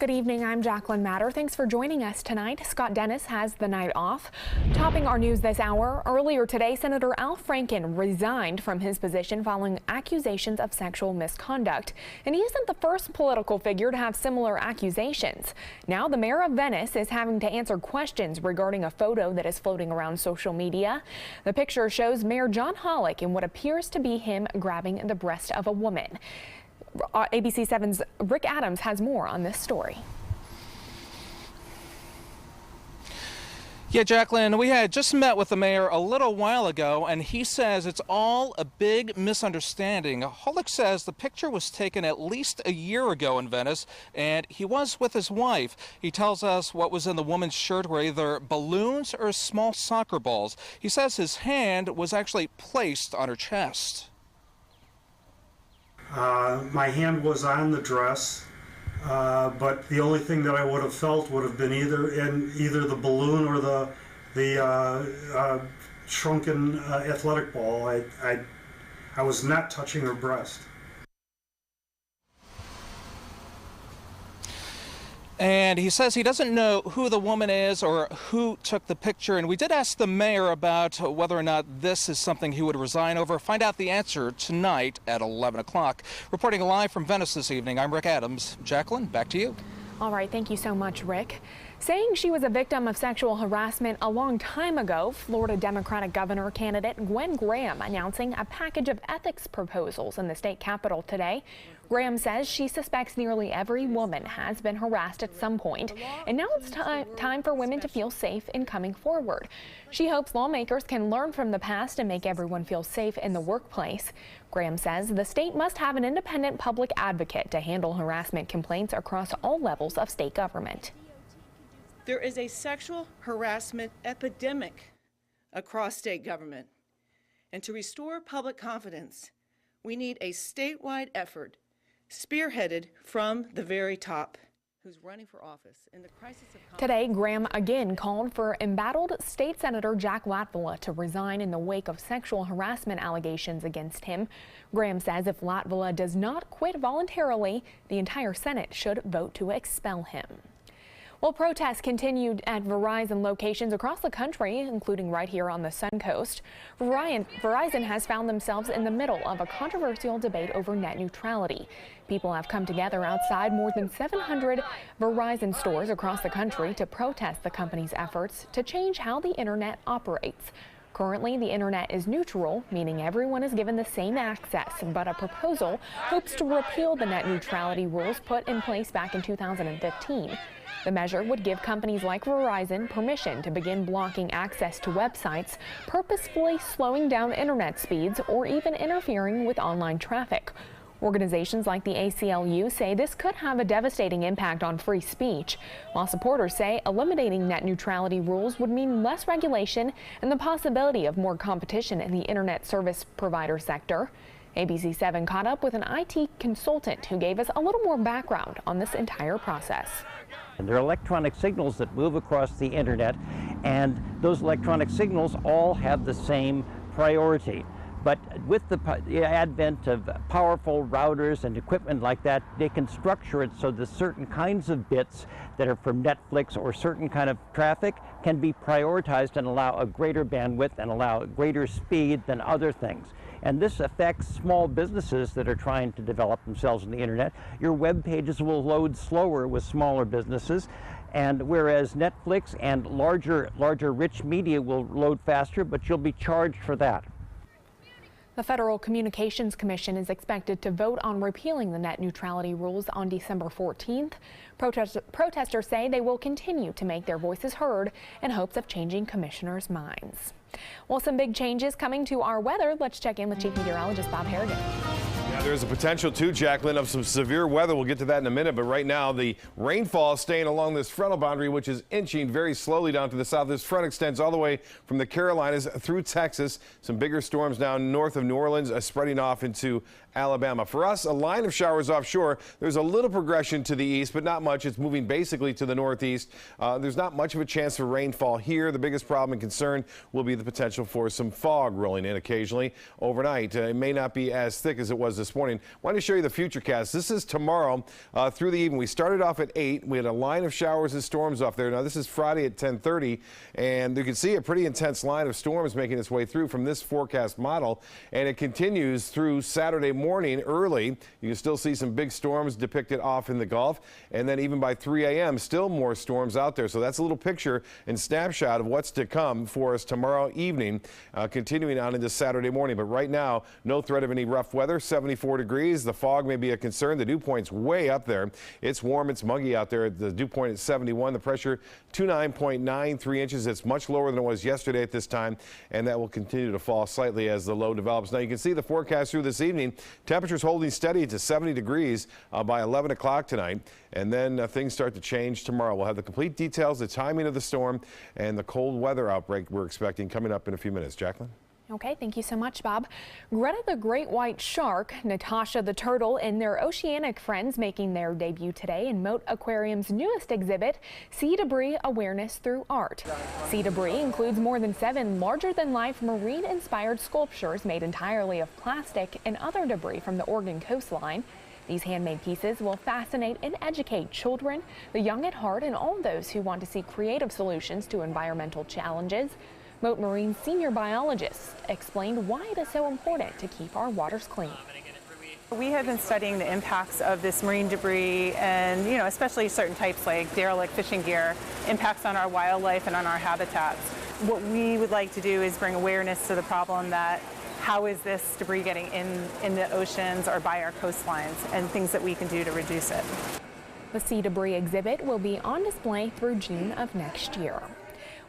Good evening, I'm Jacqueline Matter. Thanks for joining us tonight. Scott Dennis has the night off. Topping our news this hour, earlier today, Senator Al Franken resigned from his position following accusations of sexual misconduct. And he isn't the first political figure to have similar accusations. Now the mayor of Venice is having to answer questions regarding a photo that is floating around social media. The picture shows Mayor John Hollick in what appears to be him grabbing the breast of a woman. ABC 7's Rick Adams has more on this story. Yeah, Jacqueline, we had just met with the mayor a little while ago, and he says it's all a big misunderstanding. Hollick says the picture was taken at least a year ago in Venice, and he was with his wife. He tells us what was in the woman's shirt were either balloons or small soccer balls. He says his hand was actually placed on her chest. My hand was on the dress, but the only thing that I would have felt would have been either the balloon or the shrunken athletic ball. I was not touching her breast. And he says he doesn't know who the woman is or who took the picture. And we did ask the mayor about whether or not this is something he would resign over. Find out the answer tonight at 11 o'clock. Reporting live from Venice this evening, I'm Rick Adams. Jacqueline, back to you. All right, thank you so much, Rick. Saying she was a victim of sexual harassment a long time ago, Florida Democratic governor candidate Gwen Graham announcing a package of ethics proposals in the state capitol today. Graham says she suspects nearly every woman has been harassed at some point, and now it's time for women to feel safe in coming forward. She hopes lawmakers can learn from the past and make everyone feel safe in the workplace. Graham says the state must have an independent public advocate to handle harassment complaints across all levels of state government. There is a sexual harassment epidemic across state government, and to restore public confidence, we need a statewide effort spearheaded from the very top. Who's running for office in the crisis of confidence. Today, Graham again called for embattled State Senator Jack Latvala to resign in the wake of sexual harassment allegations against him. Graham says if Latvala does not quit voluntarily, the entire Senate should vote to expel him. Well, protests continued at Verizon locations across the country, including right here on the Suncoast. Verizon has found themselves in the middle of a controversial debate over net neutrality. People have come together outside more than 700 Verizon stores across the country to protest the company's efforts to change how the internet operates. Currently, the internet is neutral, meaning everyone is given the same access, but a proposal hopes to repeal the net neutrality rules put in place back in 2015. The measure would give companies like Verizon permission to begin blocking access to websites, purposefully slowing down internet speeds, or even interfering with online traffic. Organizations like the ACLU say this could have a devastating impact on free speech, while supporters say eliminating net neutrality rules would mean less regulation and the possibility of more competition in the internet service provider sector. ABC 7 caught up with an IT consultant who gave us a little more background on this entire process. And there are electronic signals that move across the internet, and those electronic signals all have the same priority. But with the advent of powerful routers and equipment like that, they can structure it so that certain kinds of bits that are from Netflix or certain kind of traffic can be prioritized and allow a greater bandwidth and allow greater speed than other things. And this affects small businesses that are trying to develop themselves on the internet. Your web pages will load slower with smaller businesses, and whereas Netflix and larger rich media will load faster, but you'll be charged for that. The Federal Communications Commission is expected to vote on repealing the net neutrality rules on December 14th. Protesters say they will continue to make their voices heard in hopes of changing commissioners' minds. Well, some big changes coming to our weather. Let's check in with Chief Meteorologist Bob Harrigan. Yeah, there's a potential too, Jacqueline, of some severe weather. We'll get to that in a minute, but right now the rainfall is staying along this frontal boundary, which is inching very slowly down to the south. This front extends all the way from the Carolinas through Texas. Some bigger storms now north of New Orleans, spreading off into Alabama. For us, a line of showers offshore. There's a little progression to the east, but not much. It's moving basically to the northeast. There's not much of a chance for rainfall here. The biggest problem and concern will be the potential for some fog rolling in occasionally overnight. It may not be as thick as it was this morning. I want to show you the futurecast. This is tomorrow through the evening. We started off at 8. We had a line of showers and storms off there. Now this is Friday at 10:30, and you can see a pretty intense line of storms making its way through from this forecast model, and it continues through Saturday morning early. You can still see some big storms depicted off in the Gulf, and then even by 3 a.m. still more storms out there. So that's a little picture and snapshot of what's to come for us tomorrow evening, continuing on into Saturday morning. But right now, no threat of any rough weather. 74 degrees. The fog may be a concern. The dew point's way up there. It's warm. It's muggy out there. The dew point is 71. The pressure 29.93 inches. It's much lower than it was yesterday at this time, and that will continue to fall slightly as the low develops. Now you can see the forecast through this evening. Temperatures holding steady to 70 degrees by 11 o'clock tonight, and then things start to change tomorrow. We'll have the complete details, the timing of the storm, and the cold weather outbreak we're expecting coming up in a few minutes. Jacqueline? Okay, thank you so much, Bob. Greta the great white shark, Natasha the turtle, and their oceanic friends making their debut today in Mote Aquarium's newest exhibit, Sea Debris Awareness Through Art. Sea Debris includes more than 7 larger-than-life marine-inspired sculptures made entirely of plastic and other debris from the Oregon coastline. These handmade pieces will fascinate and educate children, the young at heart, and all those who want to see creative solutions to environmental challenges. Mote Marine senior biologist explained why it is so important to keep our waters clean. We have been studying the impacts of this marine debris and, especially certain types like derelict fishing gear, impacts on our wildlife and on our habitats. What we would like to do is bring awareness to the problem that how is this debris getting in the oceans or by our coastlines, and things that we can do to reduce it. The Sea Debris exhibit will be on display through June of next year.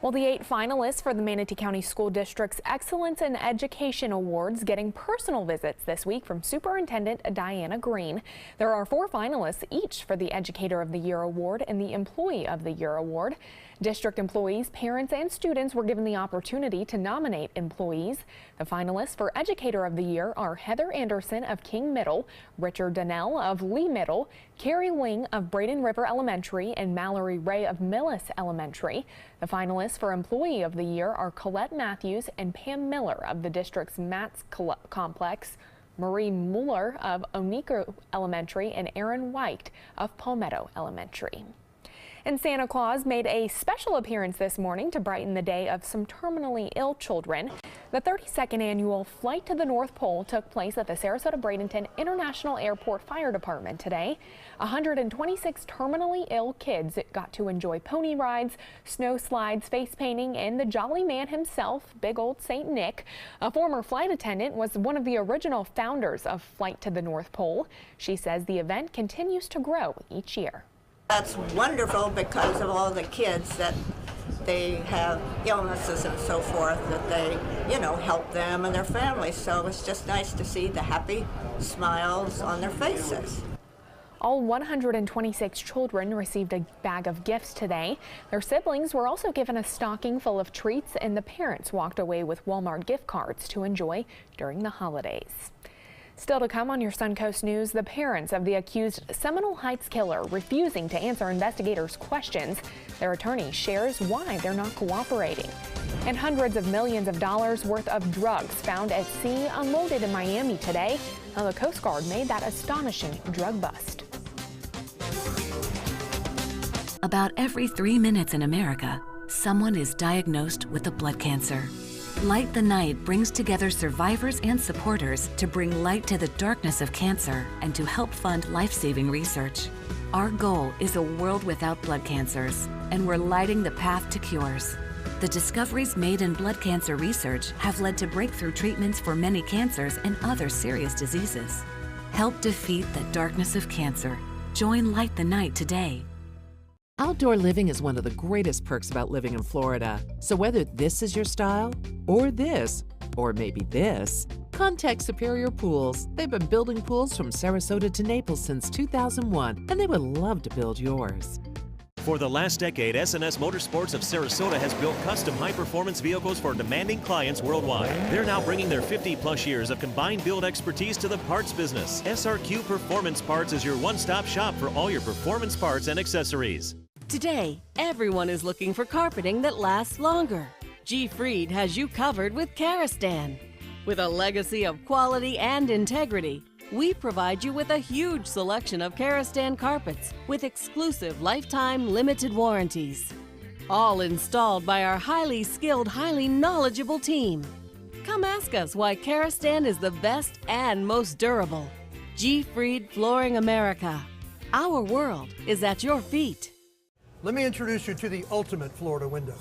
Well, the 8 finalists for the Manatee County School District's Excellence in Education Awards getting personal visits this week from Superintendent Diana Green. There are 4 finalists each for the Educator of the Year Award and the Employee of the Year Award. District employees, parents, and students were given the opportunity to nominate employees. The finalists for Educator of the Year are Heather Anderson of King Middle, Richard Donnell of Lee Middle, Carrie Ling of Braden River Elementary, and Mallory Ray of Millis Elementary. The finalists for Employee of the Year are Colette Matthews and Pam Miller of the district's Mats Complex, Marie Mueller of Onika Elementary, and Aaron White of Palmetto Elementary. And Santa Claus made a special appearance this morning to brighten the day of some terminally ill children. The 32nd annual Flight to the North Pole took place at the Sarasota-Bradenton International Airport Fire Department today. 126 terminally ill kids got to enjoy pony rides, snow slides, face painting, and the jolly man himself, big old St. Nick. A former flight attendant was one of the original founders of Flight to the North Pole. She says the event continues to grow each year. That's wonderful because of all the kids that they have illnesses and so forth, that they, help them and their families. So it's just nice to see the happy smiles on their faces. All 126 children received a bag of gifts today. Their siblings were also given a stocking full of treats, and the parents walked away with Walmart gift cards to enjoy during the holidays. Still to come on your Suncoast News, the parents of the accused Seminole Heights killer refusing to answer investigators' questions. Their attorney shares why they're not cooperating. And hundreds of millions of dollars worth of drugs found at sea unloaded in Miami today. Now the Coast Guard made that astonishing drug bust. About every 3 minutes in America, someone is diagnosed with a blood cancer. Light the Night brings together survivors and supporters to bring light to the darkness of cancer and to help fund life-saving research. Our goal is a world without blood cancers, and we're lighting the path to cures. The discoveries made in blood cancer research have led to breakthrough treatments for many cancers and other serious diseases. Help defeat the darkness of cancer. Join Light the Night today. Outdoor living is one of the greatest perks about living in Florida. So whether this is your style, or this, or maybe this, contact Superior Pools. They've been building pools from Sarasota to Naples since 2001, and they would love to build yours. For the last decade, SNS Motorsports of Sarasota has built custom high-performance vehicles for demanding clients worldwide. They're now bringing their 50-plus years of combined build expertise to the parts business. SRQ Performance Parts is your one-stop shop for all your performance parts and accessories. Today, everyone is looking for carpeting that lasts longer. G. Fried has you covered with Karastan. With a legacy of quality and integrity, we provide you with a huge selection of Karastan carpets with exclusive lifetime limited warranties. All installed by our highly skilled, highly knowledgeable team. Come ask us why Karastan is the best and most durable. G. Fried Flooring America. Our world is at your feet. Let me introduce you to the ultimate Florida window.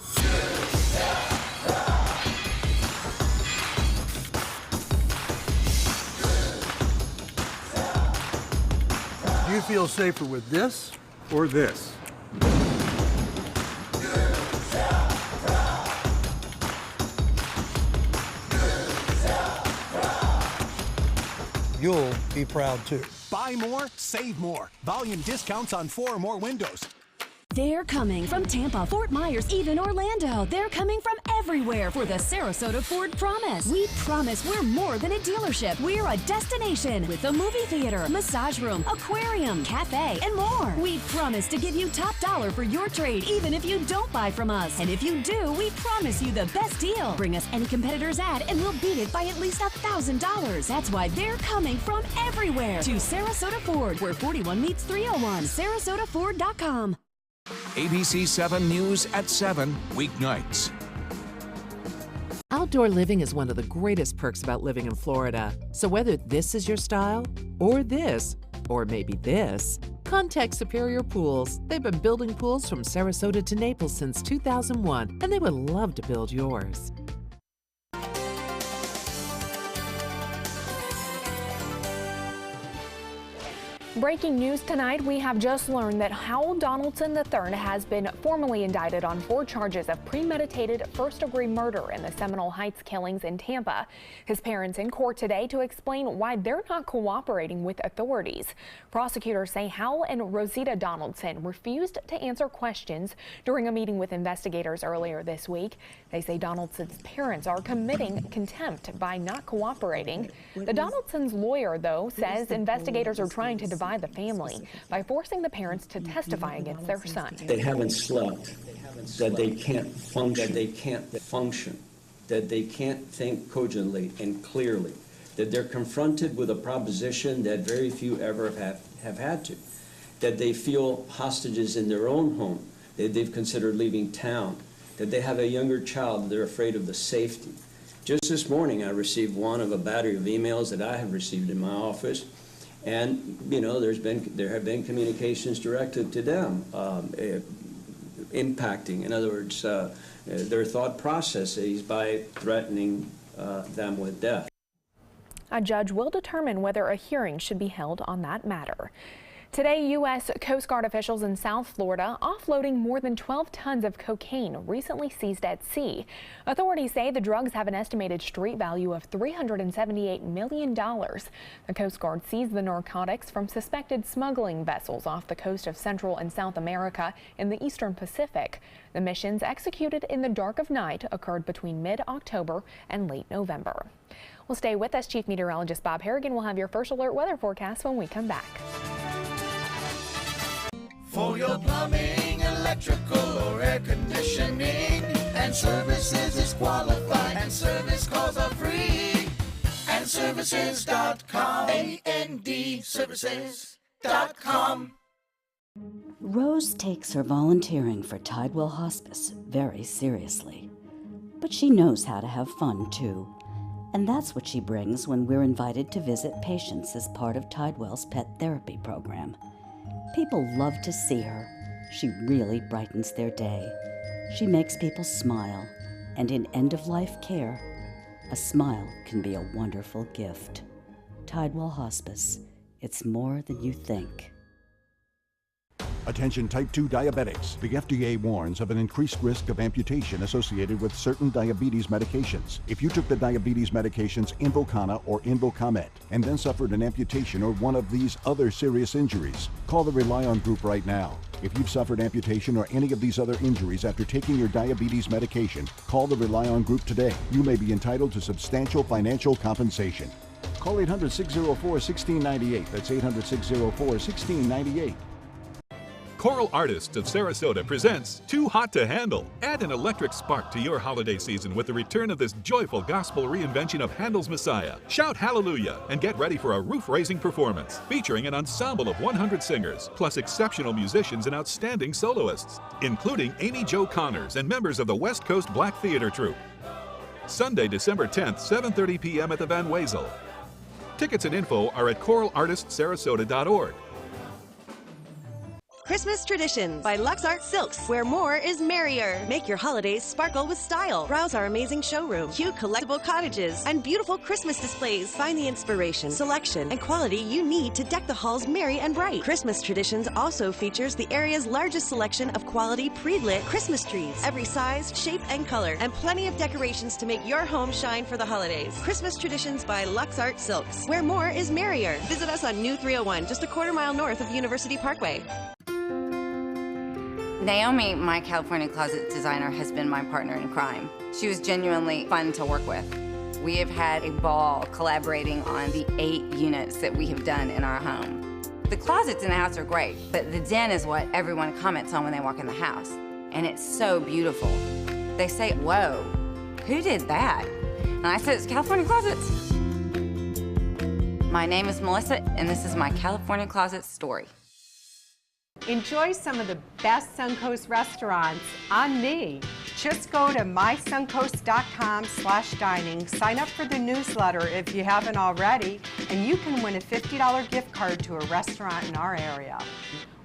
Do you feel safer with this or this? You'll be proud too. Buy more, save more. Volume discounts on 4 or more windows. They're coming from Tampa, Fort Myers, even Orlando. They're coming from everywhere for the Sarasota Ford Promise. We promise we're more than a dealership. We're a destination with a movie theater, massage room, aquarium, cafe, and more. We promise to give you top dollar for your trade, even if you don't buy from us. And if you do, we promise you the best deal. Bring us any competitor's ad and we'll beat it by at least $1,000. That's why they're coming from everywhere to Sarasota Ford, where 41 meets 301. SarasotaFord.com. ABC 7 News at 7, weeknights. Outdoor living is one of the greatest perks about living in Florida. So whether this is your style, or this, or maybe this, contact Superior Pools. They've been building pools from Sarasota to Naples since 2001, and they would love to build yours. Breaking news tonight, we have just learned that Howell Donaldson III has been formally indicted on 4 charges of premeditated first-degree murder in the Seminole Heights killings in Tampa. His parents in court today to explain why they're not cooperating with authorities. Prosecutors say Howell and Rosita Donaldson refused to answer questions during a meeting with investigators earlier this week. They say Donaldson's parents are committing contempt by not cooperating. The Donaldsons' lawyer, though, says investigators are trying to divide the family by forcing the parents to testify against their son. They haven't slept, that they can't function, that they can't think cogently and clearly, that they're confronted with a proposition that very few ever have had to, that they feel hostages in their own home, that they've considered leaving town, that they have a younger child, they're afraid of the safety. Just this morning, I received one of a battery of emails that I have received in my office. And, you know, there have been communications directed to them, impacting, in other words, their thought processes by threatening them with death. A judge will determine whether a hearing should be held on that matter. Today, U.S. Coast Guard officials in South Florida offloading more than 12 tons of cocaine recently seized at sea. Authorities say the drugs have an estimated street value of $378 million. The Coast Guard seized the narcotics from suspected smuggling vessels off the coast of Central and South America in the Eastern Pacific. The missions executed in the dark of night occurred between mid-October and late November. Well, stay with us. Chief Meteorologist Bob Harrigan will have your first alert weather forecast when we come back. For your plumbing, electrical, or air conditioning, and services is qualified, and service calls are free. And services.com, A-N-D, services.com. Rose takes her volunteering for Tidewell Hospice very seriously. But she knows how to have fun, too. And that's what she brings when we're invited to visit patients as part of Tidewell's pet therapy program. People love to see her. She really brightens their day. She makes people smile, and in end-of-life care, a smile can be a wonderful gift. Tidewell Hospice. It's more than you think. Attention type 2 diabetics. The FDA warns of an increased risk of amputation associated with certain diabetes medications. If you took the diabetes medications Invokana or Invokamet and then suffered an amputation or one of these other serious injuries, call the Rely On Group right now. If you've suffered amputation or any of these other injuries after taking your diabetes medication, call the Rely On Group today. You may be entitled to substantial financial compensation. Call 800-604-1698. That's 800-604-1698. Choral Artists of Sarasota presents Too Hot to Handle. Add an electric spark to your holiday season with the return of this joyful gospel reinvention of Handel's Messiah. Shout hallelujah and get ready for a roof-raising performance featuring an ensemble of 100 singers, plus exceptional musicians and outstanding soloists, including Amy Jo Connors and members of the West Coast Black Theater Troupe. Sunday, December 10th, 7:30 p.m. at the Van Wezel. Tickets and info are at choralartistsarasota.org. Christmas Traditions by Lux Art Silks, where more is merrier. Make your holidays sparkle with style. Browse our amazing showroom, cute collectible cottages, and beautiful Christmas displays. Find the inspiration, selection, and quality you need to deck the halls merry and bright. Christmas Traditions also features the area's largest selection of quality pre-lit Christmas trees, every size, shape, and color, and plenty of decorations to make your home shine for the holidays. Christmas Traditions by Lux Art Silks, where more is merrier. Visit us on New 301, just a quarter-mile north of University Parkway. Naomi, my California closet designer, has been my partner in crime. She was genuinely fun to work with. We have had a ball collaborating on the 8 units that we have done in our home. The closets in the house are great, but the den is what everyone comments on when they walk in the house. And it's so beautiful. They say, whoa, who did that? And I said, it's California Closets. My name is Melissa, and this is my California Closet story. Enjoy some of the best Suncoast restaurants on me. Just go to mysuncoast.com/dining, sign up for the newsletter if you haven't already, and you can win a $50 gift card to a restaurant in our area.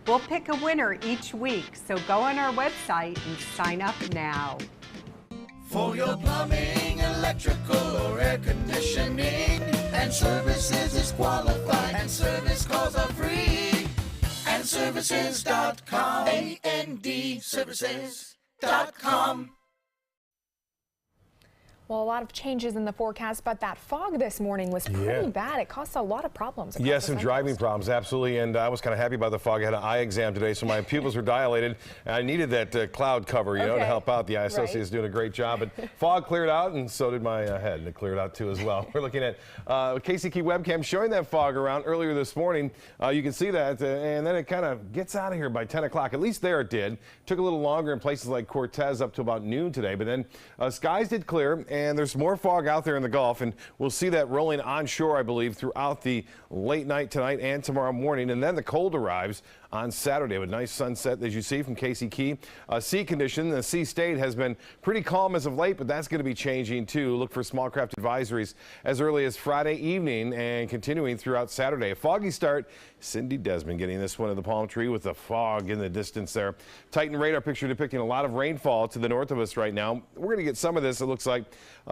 We'll pick a winner each week, so go on our website and sign up now. For your plumbing, electrical, or air conditioning, and services is qualified, and service calls are free. AndServices.com. AndServices.com. Well, a lot of changes in the forecast, but that fog this morning was pretty bad. It caused a lot of problems. Yes, some driving problems, absolutely. And I was kind of happy about the fog. I had an eye exam today, so my pupils were dilated. And I needed that cloud cover, you know, to help out. The eye associate is doing a great job. But fog cleared out, and so did my head. And it cleared out, too, as well. We're looking at KCK webcam showing that fog around earlier this morning. You can see that, and then it kind of gets out of here by 10 o'clock. At least there it did. Took a little longer in places like Cortez up to about noon today. But then skies did clear. And there's more fog out there in the Gulf, and we'll see that rolling onshore, I believe, throughout the late night tonight and tomorrow morning. And then the cold arrives on Saturday with nice sunset, as you see from Casey Key. Sea condition, the sea state has been pretty calm as of late, but that's going to be changing too. Look for small craft advisories as early as Friday evening and continuing throughout Saturday. A foggy start. Cindy Desmond getting this one of the palm tree with the fog in the distance there. Titan radar picture depicting a lot of rainfall to the north of us right now. We're going to get some of this, it looks like,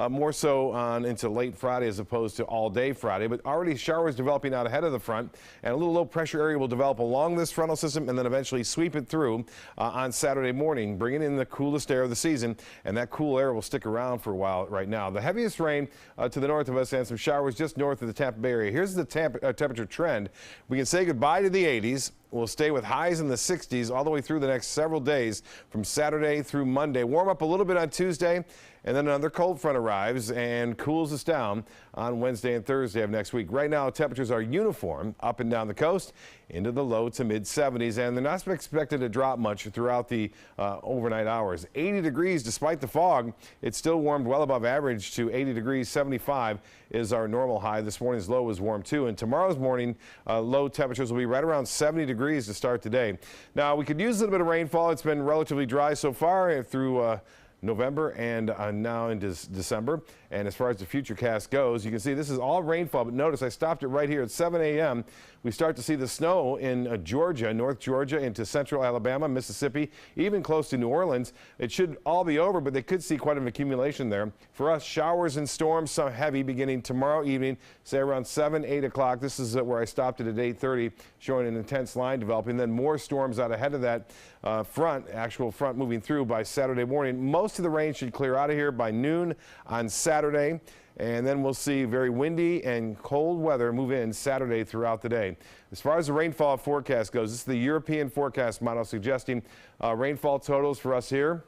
more so on into late Friday as opposed to all day Friday, but already showers developing out ahead of the front, and a little low pressure area will develop along this frontal system and then eventually sweep it through on Saturday morning, bringing in the coolest air of the season, and that cool air will stick around for a while right now. The heaviest rain to the north of us and some showers just north of the Tampa Bay area. Here's the temperature trend. We can say goodbye to the 80s. We'll stay with highs in the 60s all the way through the next several days from Saturday through Monday. Warm up a little bit on Tuesday, and then another cold front arrives and cools us down on Wednesday and Thursday of next week. Right now, temperatures are uniform up and down the coast into the low to mid 70s, and they're not expected to drop much throughout the overnight hours. 80 degrees despite the fog. It's still warmed well above average to 80 degrees. 75 is our normal high. This morning's low was warm too, and tomorrow's morning low temperatures will be right around 70 degrees to start today. Now, we could use a little bit of rainfall. It's been relatively dry so far through November and now into December. And as far as the futurecast goes, you can see this is all rainfall, but notice I stopped it right here at 7 a.m. We start to see the snow in Georgia, North Georgia, into central Alabama, Mississippi, even close to New Orleans. It should all be over, but they could see quite an accumulation there. For us, showers and storms, some heavy beginning tomorrow evening, say around 7, 8 o'clock. This is where I stopped it at 8:30, showing an intense line developing. Then more storms out ahead of that actual front moving through by Saturday morning. Most of the rain should clear out of here by noon on Saturday. And then we'll see very windy and cold weather move in Saturday throughout the day. As far as the rainfall forecast goes, this is the European forecast model suggesting rainfall totals for us here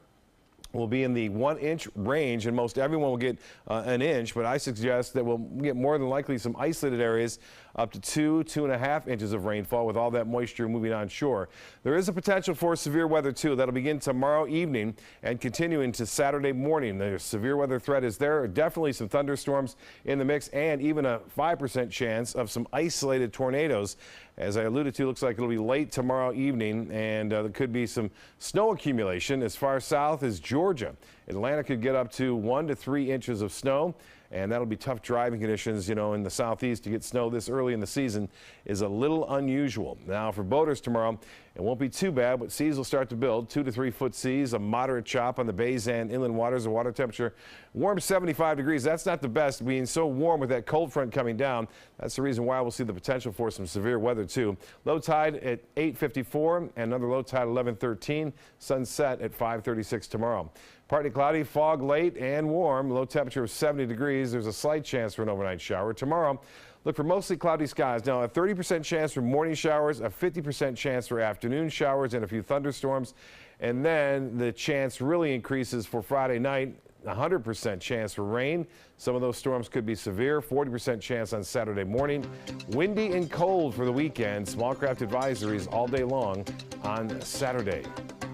will be in the 1-inch range, and most everyone will get an inch, but I suggest that we'll get more than likely some isolated areas up to 2.5 inches of rainfall with all that moisture moving on shore. There is a potential for severe weather too. That'll begin tomorrow evening and continue into Saturday morning. The severe weather threat is there. Definitely some thunderstorms in the mix and even a 5% chance of some isolated tornadoes. As I alluded to, looks like it'll be late tomorrow evening, and there could be some snow accumulation as far south as Georgia. Atlanta could get up to 1 to 3 inches of snow, and that'll be tough driving conditions, in the southeast. To get snow this early in the season is a little unusual. Now, for boaters tomorrow, it won't be too bad, but seas will start to build. 2 to 3 foot seas, a moderate chop on the bays and inland waters. The water temperature warm 75 degrees. That's not the best, being so warm with that cold front coming down. That's the reason why we'll see the potential for some severe weather too. Low tide at 8:54 and another low tide 11:13. Sunset at 5:36 tomorrow. Partly cloudy, fog late and warm. Low temperature of 70 degrees. There's a slight chance for an overnight shower. Tomorrow, look for mostly cloudy skies. Now, a 30% chance for morning showers, a 50% chance for afternoon showers, and a few thunderstorms. And then the chance really increases for Friday night. 100% chance for rain. Some of those storms could be severe. 40% chance on Saturday morning. Windy and cold for the weekend. Small craft advisories all day long on Saturday.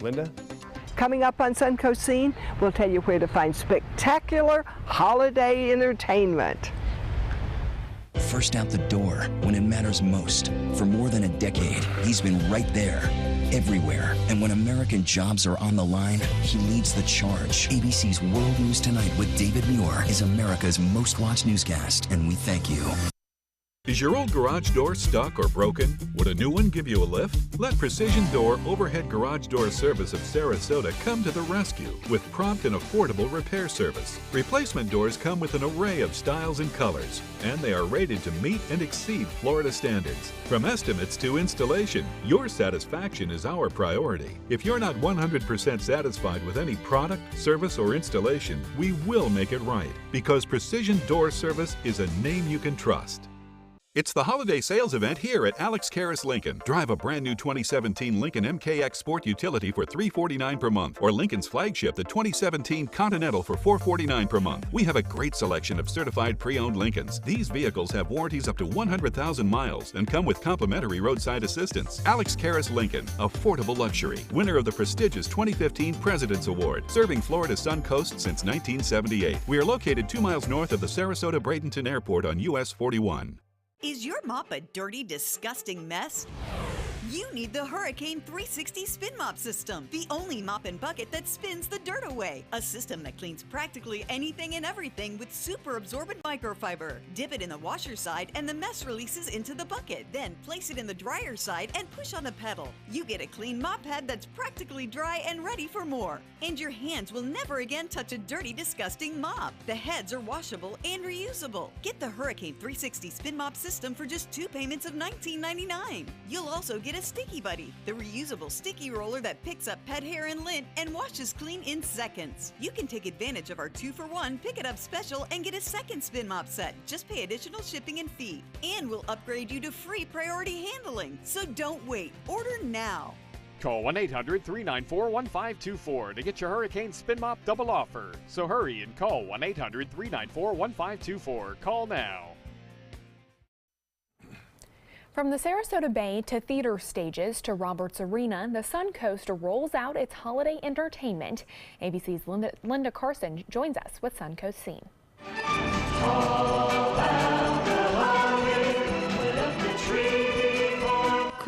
Linda? Coming up on Suncoast Scene, we'll tell you where to find spectacular holiday entertainment. First out the door when it matters most. For more than a decade, he's been right there, everywhere. And when American jobs are on the line, he leads the charge. ABC's World News Tonight with David Muir is America's most watched newscast, and we thank you. Is your old garage door stuck or broken? Would a new one give you a lift? Let Precision Door Overhead Garage Door Service of Sarasota come to the rescue with prompt and affordable repair service. Replacement doors come with an array of styles and colors, and they are rated to meet and exceed Florida standards. From estimates to installation, your satisfaction is our priority. If you're not 100% satisfied with any product, service, or installation, we will make it right, because Precision Door Service is a name you can trust. It's the holiday sales event here at Alex Karras Lincoln. Drive a brand new 2017 Lincoln MKX Sport Utility for $349 per month, or Lincoln's flagship, the 2017 Continental, for $449 per month. We have a great selection of certified pre-owned Lincolns. These vehicles have warranties up to 100,000 miles and come with complimentary roadside assistance. Alex Karras Lincoln, affordable luxury. Winner of the prestigious 2015 President's Award, serving Florida's Sun Coast since 1978. We are located 2 miles north of the Sarasota-Bradenton Airport on US 41. Is your mop a dirty, disgusting mess? You need the Hurricane 360 Spin Mop System, the only mop and bucket that spins the dirt away. A system that cleans practically anything and everything with super absorbent microfiber. Dip it in the washer side and the mess releases into the bucket. Then place it in the dryer side and push on the pedal. You get a clean mop head that's practically dry and ready for more. And your hands will never again touch a dirty, disgusting mop. The heads are washable and reusable. Get the Hurricane 360 Spin Mop System for just 2 payments of $19.99. You'll also get a Sticky Buddy, the reusable sticky roller that picks up pet hair and lint and washes clean in seconds. You can take advantage of our 2-for-1 Pick It Up special and get a second spin mop set. Just pay additional shipping and fee. And we'll upgrade you to free priority handling. So don't wait. Order now. Call 1-800-394-1524 to get your Hurricane Spin Mop double offer. So hurry and call 1-800-394-1524. Call now. From the Sarasota Bay to theater stages to Roberts Arena, the Suncoast rolls out its holiday entertainment. ABC's Linda Carson joins us with Suncoast Scene.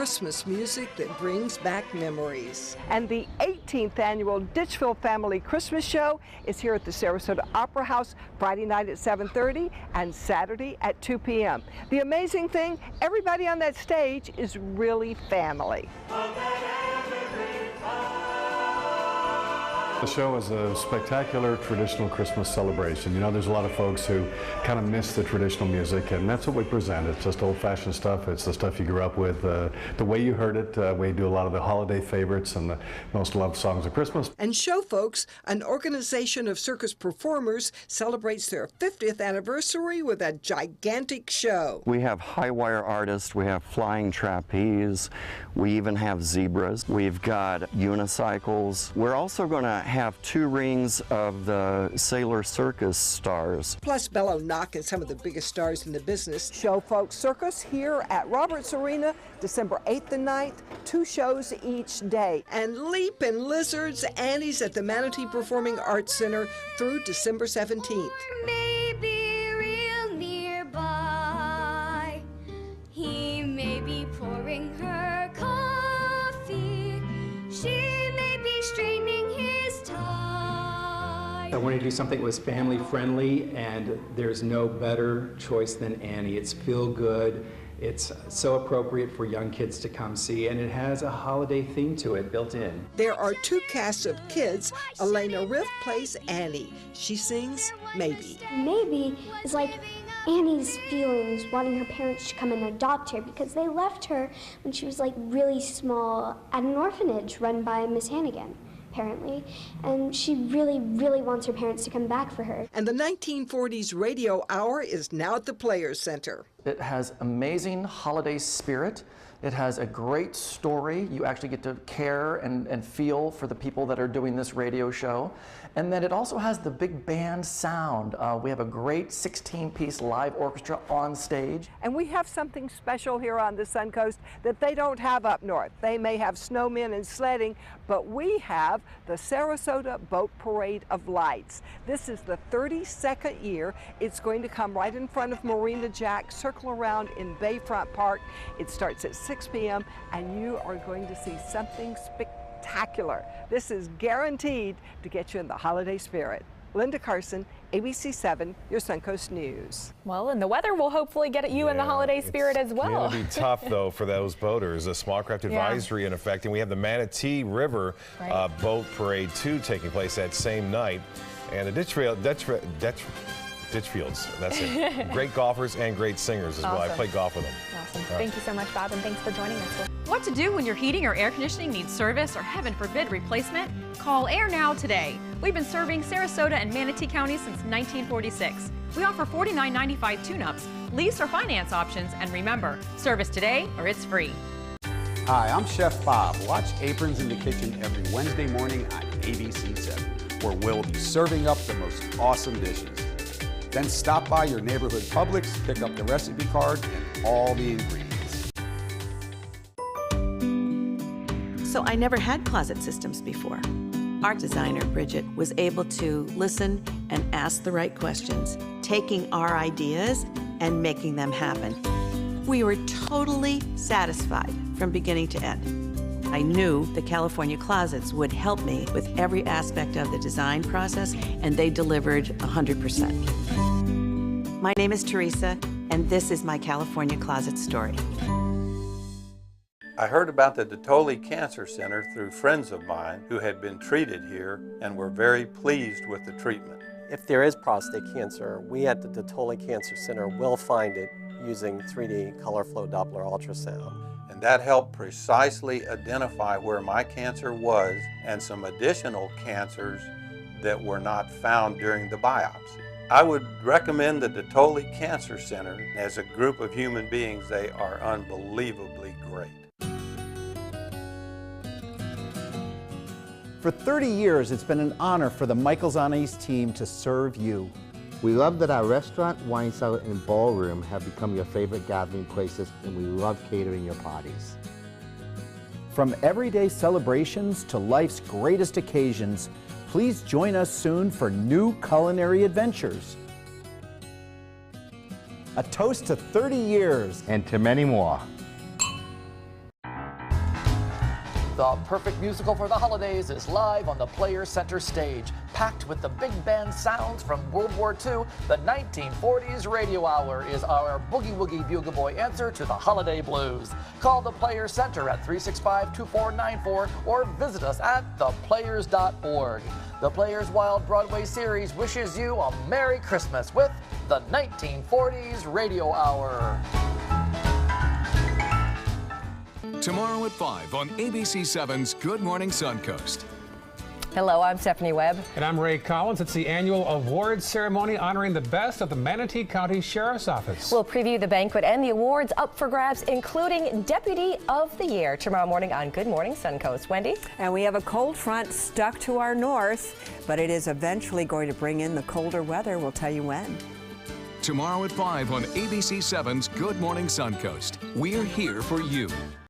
Christmas music that brings back memories. And the 18th annual Ditchfield Family Christmas Show is here at the Sarasota Opera House Friday night at 7:30 and Saturday at 2 p.m. The amazing thing, everybody on that stage is really family. The show is a spectacular traditional Christmas celebration. You know, there's a lot of folks who kind of miss the traditional music, and that's what we present. It's just old-fashioned stuff. It's the stuff you grew up with, the way you heard it. We do a lot of the holiday favorites and the most loved songs of Christmas. And Show Folks, an organization of circus performers, celebrates their 50th anniversary with a gigantic show. We have high wire artists, we have flying trapeze, we even have zebras, we've got unicycles. We're also going to have 2 rings of the Sailor Circus stars. Plus Bello Knock and some of the biggest stars in the business. Show Folks Circus here at Roberts Arena, December 8th and 9th, 2 shows each day. And Leap and Lizards, Annie's at the Manatee Performing Arts Center through December 17th. Maybe real nearby, he may be pouring her coffee, she may be straightening his tie. I wanted to do something that was family friendly, and there's no better choice than Annie. It's feel good. It's so appropriate for young kids to come see, and it has a holiday theme to it built in. There are 2 casts of kids. Elena Riff plays Annie. She sings Maybe. Maybe is like Annie's feelings, wanting her parents to come and adopt her because they left her when she was like really small at an orphanage run by Miss Hannigan, apparently, and she really, really wants her parents to come back for her. And the 1940s Radio Hour is now at the Players Center. It has amazing holiday spirit. It has a great story. You actually get to care and feel for the people that are doing this radio show. And then it also has the big band sound. We have a great 16-piece live orchestra on stage. And we have something special here on the Suncoast that they don't have up north. They may have snowmen and sledding, but we have the Sarasota Boat Parade of Lights. This is the 32nd year. It's going to come right in front of Marina Jack, circle around in Bayfront Park. It starts at 6 p.m. and you are going to see something spectacular. This is guaranteed to get you in the holiday spirit. Linda Carson, ABC7, your Suncoast News. Well, and the weather will hopefully get you in the holiday spirit as well. It's going to be tough, though, for those boaters. A small craft advisory in effect, and we have the Manatee River Boat Parade 2 taking place that same night. And the Ditchfields, that's it. Great golfers and great singers as well. I play golf with them. Awesome. Thank you so much, Bob, and thanks for joining us. What to do when your heating or air conditioning needs service or, heaven forbid, replacement? Call Air Now today. We've been serving Sarasota and Manatee County since 1946. We offer $49.95 tune-ups, lease or finance options, and remember, service today or it's free. Hi, I'm Chef Bob. Watch Aprons in the Kitchen every Wednesday morning on ABC7, where we'll be serving up the most awesome dishes. Then stop by your neighborhood Publix, pick up the recipe card and all the ingredients. So I never had closet systems before. Our designer, Bridget, was able to listen and ask the right questions, taking our ideas and making them happen. We were totally satisfied from beginning to end. I knew the California Closets would help me with every aspect of the design process, and they delivered 100%. My name is Teresa, and this is my California Closet story. I heard about the Dotole Cancer Center through friends of mine who had been treated here and were very pleased with the treatment. If there is prostate cancer, we at the Dotole Cancer Center will find it using 3D color flow Doppler ultrasound. And that helped precisely identify where my cancer was and some additional cancers that were not found during the biopsy. I would recommend the Dotole Cancer Center. As a group of human beings, they are unbelievably great. For 30 years, it's been an honor for the Michaels on Ice team to serve you. We love that our restaurant, wine cellar, and ballroom have become your favorite gathering places, and we love catering your parties. From everyday celebrations to life's greatest occasions, please join us soon for new culinary adventures. A toast to 30 years. And to many more. The perfect musical for the holidays is live on the Players Center stage. Packed with the big band sounds from World War II, the 1940s Radio Hour is our boogie woogie bugle boy answer to the holiday blues. Call the Players Center at 365-2494 or visit us at theplayers.org. The Players Wild Broadway series wishes you a Merry Christmas with the 1940s Radio Hour. Tomorrow at 5 on ABC7's Good Morning Suncoast. Hello, I'm Stephanie Webb. And I'm Ray Collins. It's the annual awards ceremony honoring the best of the Manatee County Sheriff's Office. We'll preview the banquet and the awards up for grabs, including Deputy of the Year, tomorrow morning on Good Morning Suncoast. Wendy? And we have a cold front stuck to our north, but it is eventually going to bring in the colder weather. We'll tell you when. Tomorrow at 5 on ABC7's Good Morning Suncoast. We're here for you.